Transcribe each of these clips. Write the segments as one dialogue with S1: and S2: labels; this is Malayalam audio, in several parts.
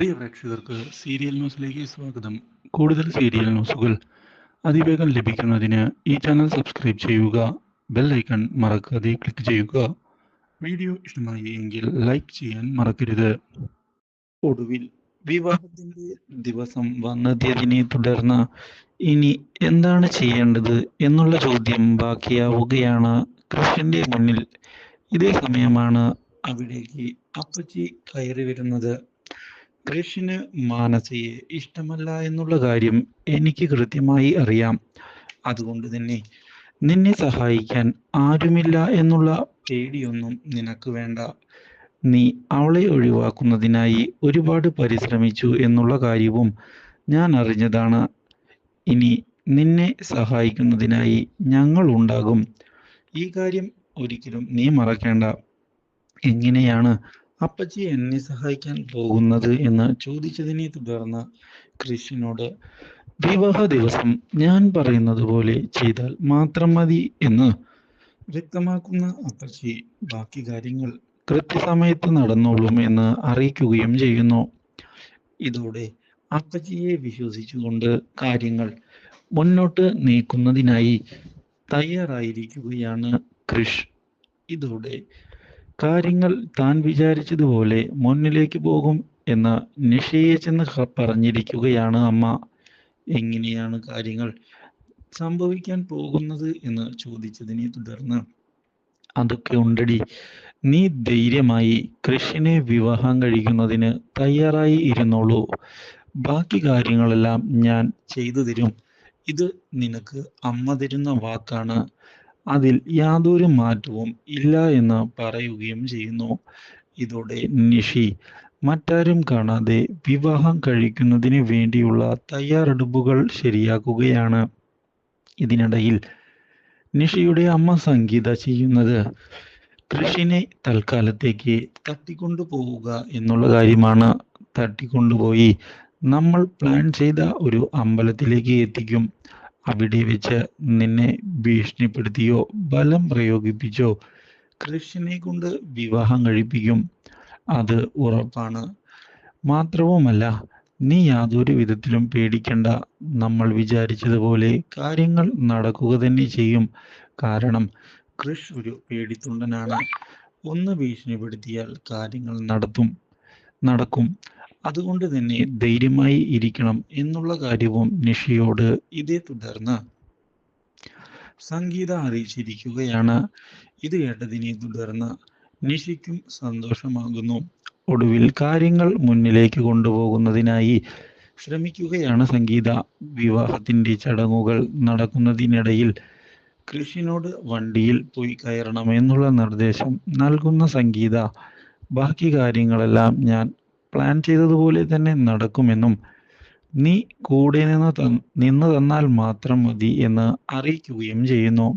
S1: പ്രിയ പ്രേക്ഷകർക്ക് സീരിയൽ ന്യൂസിലേക്ക് സ്വാഗതം. കൂടുതൽ സീരിയൽ ന്യൂസുകൾ അതിവേഗം ലഭിക്കുന്നതിന് ഈ ചാനൽ സബ്സ്ക്രൈബ് ചെയ്യുക. ബെൽ ഐക്കൺ മറക്കാതെ ക്ലിക്ക് ചെയ്യുക. വീഡിയോ ഇഷ്ടമായി എങ്കിൽ ലൈക്ക് ചെയ്യാൻ മറക്കരുത്. ഒടുവിൽ വിവാഹത്തിന്റെ ദിവസം വന്നെത്തിയതിനെ തുടർന്ന് ഇനി എന്താണ് ചെയ്യേണ്ടത് എന്നുള്ള ചോദ്യം ബാക്കിയാവുകയാണ് കൃഷ്ണന്റെ മുന്നിൽ. ഇതേ സമയമാണ് അവിടേക്ക് അപ്പച്ചി കയറി വരുന്നത്. കൃഷിന് മാനസയെ ഇഷ്ടമല്ല എന്നുള്ള കാര്യം എനിക്ക് കൃത്യമായി അറിയാം. അതുകൊണ്ട് തന്നെ നിന്നെ സഹായിക്കാൻ ആരുമില്ല എന്നുള്ള പേടിയൊന്നും നിനക്ക് വേണ്ട. നീ അവളെ ഒഴിവാക്കുന്നതിനായി ഒരുപാട് പരിശ്രമിച്ചു എന്നുള്ള കാര്യവും ഞാൻ അറിഞ്ഞതാണ്. ഇനി നിന്നെ സഹായിക്കുന്നതിനായി ഞങ്ങൾ ഉണ്ടാകും. ഈ കാര്യം ഒരിക്കലും നീ മറക്കേണ്ട. എങ്ങനെയാണ് അപ്പച്ചി എന്നെ സഹായിക്കാൻ പോകുന്നത് എന്ന് ചോദിച്ചതിനെ തുടർന്ന് കൃഷിനോട് വിവാഹ ദിവസം ഞാൻ പറയുന്നത് പോലെ ചെയ്താൽ മാത്രം മതി എന്ന് വ്യക്തമാക്കുന്ന അപ്പച്ചി ബാക്കി കാര്യങ്ങൾ കൃത്യസമയത്ത് നടന്നോളും എന്ന് അറിയിക്കുകയും ചെയ്യുന്നു. ഇതോടെ അപ്പച്ചിയെ വിശ്വസിച്ചുകൊണ്ട് കാര്യങ്ങൾ മുന്നോട്ട് നീക്കുന്നതിനായി തയ്യാറായിരിക്കുകയാണ് കൃഷ്. ഇതോടെ കാര്യങ്ങൾ താൻ വിചാരിച്ചതുപോലെ മുന്നിലേക്ക് പോകും എന്ന് നിഷയെ ചെന്ന് പറഞ്ഞിരിക്കുകയാണ് അമ്മ. എങ്ങനെയാണ് കാര്യങ്ങൾ സംഭവിക്കാൻ പോകുന്നത് എന്ന് ചോദിച്ചതിനെ തുടർന്ന് അതൊക്കെ ഉണ്ടടി, നീ ധൈര്യമായി കൃഷിനെ വിവാഹം കഴിക്കുന്നതിന് തയ്യാറായി ഇരുന്നോളൂ. ബാക്കി കാര്യങ്ങളെല്ലാം ഞാൻ ചെയ്തു തരും. ഇത് നിനക്ക് അമ്മ തരുന്ന വാക്കാണ്. അതിൽ യാതൊരു മാറ്റവും ഇല്ല എന്ന് പറയുകയും ചെയ്യുന്നു. ഇതോടെ നിഷി മറ്റാരും കാണാതെ വിവാഹം കഴിക്കുന്നതിന് വേണ്ടിയുള്ള തയ്യാറെടുപ്പുകൾ ശരിയാക്കുകയാണ്. ഇതിനിടയിൽ നിഷിയുടെ അമ്മ സംഗീത ചെയ്യുന്നത് കൃഷിനെ തൽക്കാലത്തേക്ക് തട്ടിക്കൊണ്ടു പോവുക എന്നുള്ള കാര്യമാണ്. തട്ടിക്കൊണ്ടുപോയി നമ്മൾ പ്ലാൻ ചെയ്ത ഒരു അമ്പലത്തിലേക്ക് എത്തിക്കും. അവിടെ വെച്ച് നിന്നെ ഭീഷണിപ്പെടുത്തിയോ ബലം പ്രയോഗിപ്പിച്ചോ കൃഷിനെ കൊണ്ട് വിവാഹം കഴിപ്പിക്കും. അത് ഉറപ്പാണ്. മാത്രവുമല്ല, നീ യാതൊരു വിധത്തിലും പേടിക്കണ്ട. നമ്മൾ വിചാരിച്ചതുപോലെ കാര്യങ്ങൾ നടക്കുക തന്നെ ചെയ്യും. കാരണം കൃഷ് ഒരു പേടിത്തൊണ്ടനാണ്. ഒന്ന് ഭീഷണിപ്പെടുത്തിയാൽ കാര്യങ്ങൾ നടക്കും. അതുകൊണ്ട് തന്നെ ധൈര്യമായി ഇരിക്കണം എന്നുള്ള കാര്യവും നിഷിയോട് ഇതേ തുടർന്ന് സംഗീത അറിയിച്ചിരിക്കുകയാണ്. ഇത് കേട്ടതിനെ തുടർന്ന് നിഷിക്കും സന്തോഷമാകുന്നു. ഒടുവിൽ കാര്യങ്ങൾ മുന്നിലേക്ക് കൊണ്ടുപോകുന്നതിനായി ശ്രമിക്കുകയാണ് സംഗീത. വിവാഹത്തിന്റെ ചടങ്ങുകൾ നടക്കുന്നതിനിടയിൽ കൃഷിനോട് വണ്ടിയിൽ പോയി കയറണമെന്നുള്ള നിർദ്ദേശം നൽകുന്ന സംഗീത ബാക്കി കാര്യങ്ങളെല്ലാം ഞാൻ പ്ലാൻ ചെയ്തതുപോലെ തന്നെ നടക്കുമെന്നും നീ കൂടെ നിന്ന് തന്നാൽ മാത്രം മതി എന്ന് അറിയിക്കുകയും ചെയ്യുന്നു.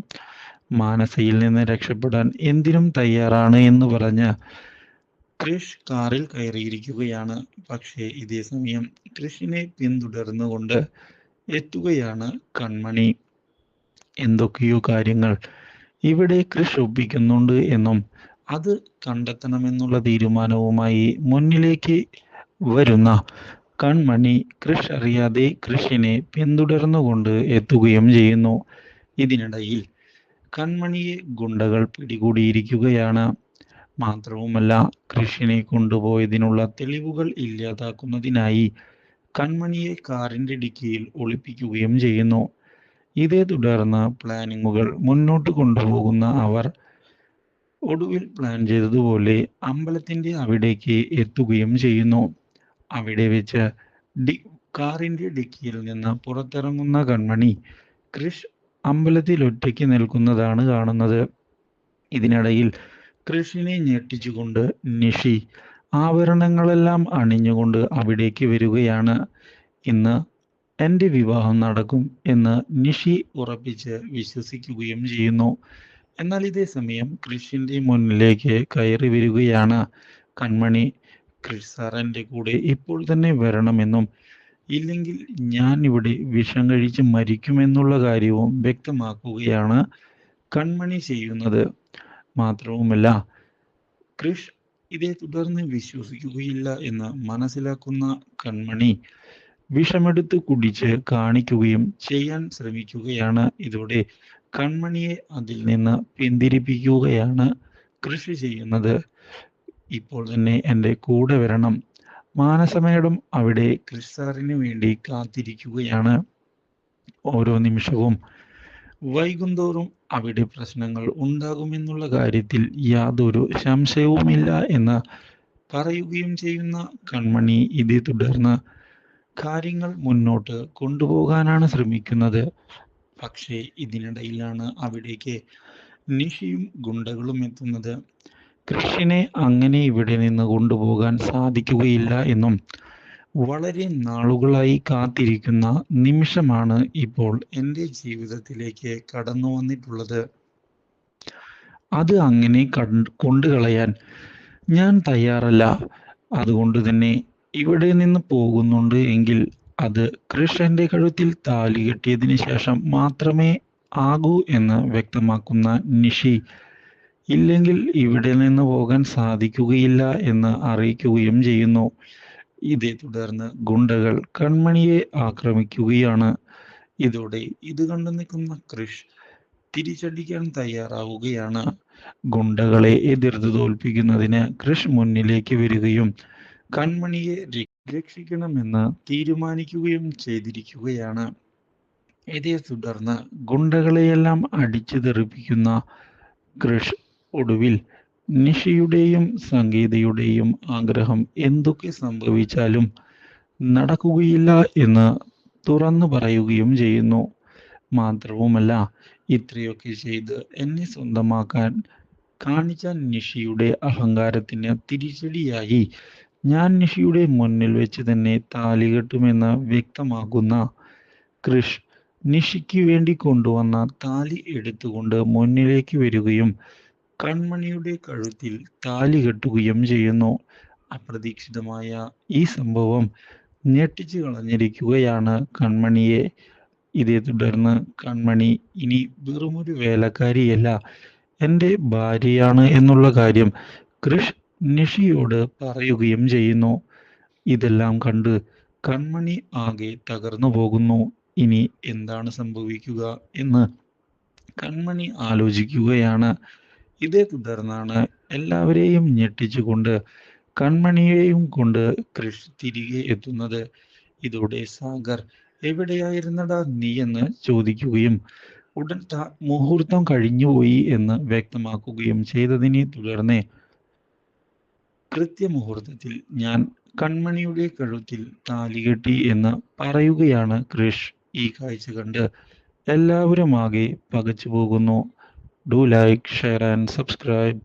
S1: മാനസയിൽ നിന്ന് രക്ഷപ്പെടാൻ എന്തിനും തയ്യാറാണ് എന്ന് പറഞ്ഞ് കൃഷ് കാറിൽ കയറിയിരിക്കുകയാണ്. പക്ഷേ ഇതേ സമയം കൃഷിനെ പിന്തുടർന്നുകൊണ്ട് എത്തുകയാണ് കൺമണി. എന്തൊക്കെയോ കാര്യങ്ങൾ ഇവിടെ കൃഷ് ഒപ്പിക്കുന്നുണ്ട് എന്നും അത് കണ്ടെത്തണമെന്നുള്ള തീരുമാനവുമായി മുന്നിലേക്ക് വരുന്ന കൺമണി കൃഷ് അറിയാതെ കൃഷിനെ പിന്തുടർന്നുകൊണ്ട് എത്തുകയും ചെയ്യുന്നു. ഇതിനിടയിൽ കൺമണിയെ ഗുണ്ടകൾ പിടികൂടിയിരിക്കുകയാണ്. മാത്രവുമല്ല, കൃഷിനെ കൊണ്ടുപോയതിനുള്ള തെളിവുകൾ ഇല്ലാതാക്കുന്നതിനായി കൺമണിയെ കാറിന്റെ ഡിക്കിയിൽ ഒളിപ്പിക്കുകയും ചെയ്യുന്നു. ഇതേ തുടർന്ന് പ്ലാനിങ്ങുകൾ മുന്നോട്ട് കൊണ്ടുപോകുന്ന അവർ ഒടുവിൽ പ്ലാൻ ചെയ്തതുപോലെ അമ്പലത്തിന്റെ അവിടേക്ക് എത്തുകയും ചെയ്യുന്നു. അവിടെ വെച്ച് കാറിന്റെ ഡിക്കിയിൽ നിന്ന് പുറത്തിറങ്ങുന്ന കൺമണി കൃഷ് അമ്പലത്തിൽ ഒറ്റയ്ക്ക് നിൽക്കുന്നതാണ് കാണുന്നത്. ഇതിനിടയിൽ കൃഷിനെ ഞെട്ടിച്ചുകൊണ്ട് നിഷി ആഭരണങ്ങളെല്ലാം അണിഞ്ഞുകൊണ്ട് അവിടേക്ക് വരികയാണ്. ഇന്ന് എൻ്റെ വിവാഹം നടക്കും എന്ന് നിഷി ഉറപ്പിച്ച് വിശ്വസിക്കുകയും ചെയ്യുന്നു. എന്നാൽ ഇതേ സമയം കൃഷിന്റെ മുന്നിലേക്ക് കയറി വരികയാണ് കൺമണി. കൃഷ് സാർ എൻ്റെ കൂടെ ഇപ്പോൾ തന്നെ വരണമെന്നും ഇല്ലെങ്കിൽ ഞാൻ ഇവിടെ വിഷം കഴിച്ച് മരിക്കുമെന്നുള്ള കാര്യവും വ്യക്തമാക്കുകയാണ് കൺമണി ചെയ്യുന്നത്. മാത്രവുമല്ല, കൃഷ് ഇതേ തുടർന്ന് വിശ്വസിക്കുകയില്ല എന്ന് മനസ്സിലാക്കുന്ന കൺമണി വിഷമെടുത്ത് കുടിച്ച് കാണിക്കുകയും ചെയ്യാൻ ശ്രമിക്കുകയാണ്. ഇതോടെ കൺമണിയെ അതിൽ നിന്ന് പിന്തിരിപ്പിക്കുകയാണ് കൃഷി ചെയ്യുന്നത്. ഇപ്പോൾ തന്നെ എൻ്റെ കൂടെ വരണം. മാനസമേടം അവിടെ കൃഷ് സാറിന് വേണ്ടി കാത്തിരിക്കുകയാണ്. ഓരോ നിമിഷവും വൈകുന്തോറും അവിടെ പ്രശ്നങ്ങൾ ഉണ്ടാകുമെന്നുള്ള കാര്യത്തിൽ യാതൊരു സംശയവുമില്ല എന്ന് പറയുകയും ചെയ്യുന്ന കൺമണി ഇതേ തുടർന്ന് കാര്യങ്ങൾ മുന്നോട്ട് കൊണ്ടുപോകാനാണ് ശ്രമിക്കുന്നത്. പക്ഷേ ഇതിനിടയിലാണ് അവിടേക്ക് നിഷിയും ഗുണ്ടകളും എത്തുന്നത്. കൃഷിനെ അങ്ങനെ ഇവിടെ നിന്ന് കൊണ്ടുപോകാൻ സാധിക്കുകയില്ല എന്നും വളരെ നാളുകളായി കാത്തിരിക്കുന്ന നിമിഷമാണ് ഇപ്പോൾ എൻ്റെ ജീവിതത്തിലേക്ക് കടന്നു വന്നിട്ടുള്ളത്. അത് അങ്ങനെ കൊണ്ടുകളയാൻ ഞാൻ തയ്യാറല്ല. അതുകൊണ്ട് തന്നെ ഇവിടെ നിന്ന് പോകുന്നുണ്ട് എങ്കിൽ അത് കൃഷ് എൻ്റെ കഴുത്തിൽ താലി കെട്ടിയതിന് ശേഷം മാത്രമേ ആകൂ എന്ന് വ്യക്തമാക്കുന്ന നിഷി, ഇല്ലെങ്കിൽ ഇവിടെ നിന്ന് പോകാൻ സാധിക്കുകയില്ല എന്ന് അറിയിക്കുകയും ചെയ്യുന്നു. ഇതേ തുടർന്ന് ഗുണ്ടകൾ കൺമണിയെ ആക്രമിക്കുകയാണ്. ഇതോടെ ഇത് കണ്ടു നിൽക്കുന്ന കൃഷ് തിരിച്ചടിക്കാൻ തയ്യാറാവുകയാണ്. ഗുണ്ടകളെ എതിർത്ത് തോൽപ്പിക്കുന്നതിന് കൃഷ് മുന്നിലേക്ക് വരികയും കൺമണിയെ രക്ഷിക്കണമെന്ന് തീരുമാനിക്കുകയും ചെയ്തിരിക്കുകയാണ്. ഇതേ തുടർന്ന് ഗുണ്ടകളെയെല്ലാം അടിച്ചു തെറിപ്പിക്കുന്ന കൃഷ് ഒടുവിൽ നിഷിയുടെയും സംഗീതയുടെയും ആഗ്രഹം എന്തൊക്കെ സംഭവിച്ചാലും നടക്കുകയില്ല എന്ന് തുറന്നു പറയുകയും ചെയ്യുന്നു. മാത്രവുമല്ല, ഇത്രയൊക്കെ ചെയ്ത് എന്നെ സ്വന്തമാക്കാൻ കാണിച്ച നിഷിയുടെ അഹങ്കാരത്തിന് തിരിച്ചടിയായി ഞാൻ നിഷിയുടെ മുന്നിൽ വെച്ച് തന്നെ താലി കെട്ടുമെന്ന് വ്യക്തമാക്കുന്ന കൃഷ് നിഷിക്ക് വേണ്ടി കൊണ്ടുവന്ന താലി എടുത്തുകൊണ്ട് മുന്നിലേക്ക് വരികയും കൺമണിയുടെ കഴുത്തിൽ താലി കെട്ടുകയും ചെയ്യുന്നു. അപ്രതീക്ഷിതമായ ഈ സംഭവം ഞെട്ടിച്ചു കളഞ്ഞിരിക്കുകയാണ് കൺമണിയെ. ഇതേ തുടർന്ന് കൺമണി ഇനി വെറുമൊരു വേലക്കാരിയല്ല, എൻ്റെ ഭാര്യയാണ് എന്നുള്ള കാര്യം കൃഷ് നിഷിയോട് പറയുകയും ചെയ്യുന്നു. ഇതെല്ലാം കണ്ട് കൺമണി ആകെ തകർന്നു പോകുന്നു. ഇനി എന്താണ് സംഭവിക്കുക എന്ന് കൺമണി ആലോചിക്കുകയാണ്. ഇതേ തുടർന്നാണ് എല്ലാവരെയും ഞെട്ടിച്ചുകൊണ്ട് കൺമണിയെയും കൊണ്ട് കൃഷ് തിരികെ എത്തുന്നത്. ഇതോടെ സാഗർ എവിടെയായിരുന്നടാ നീ എന്ന് ചോദിക്കുകയും ഉടൻ മുഹൂർത്തം കഴിഞ്ഞുപോയി എന്ന് വ്യക്തമാക്കുകയും ചെയ്തതിനെ തുടർന്ന് കൃത്യമുഹൂർത്തത്തിൽ ഞാൻ കൺമണിയുടെ കഴുത്തിൽ താലി കെട്ടി എന്ന് പറയുകയാണ് കൃഷ്. ഈ കാഴ്ച കണ്ട് എല്ലാവരും ആകെ പകച്ചു പോകുന്നു. Do like, share and subscribe.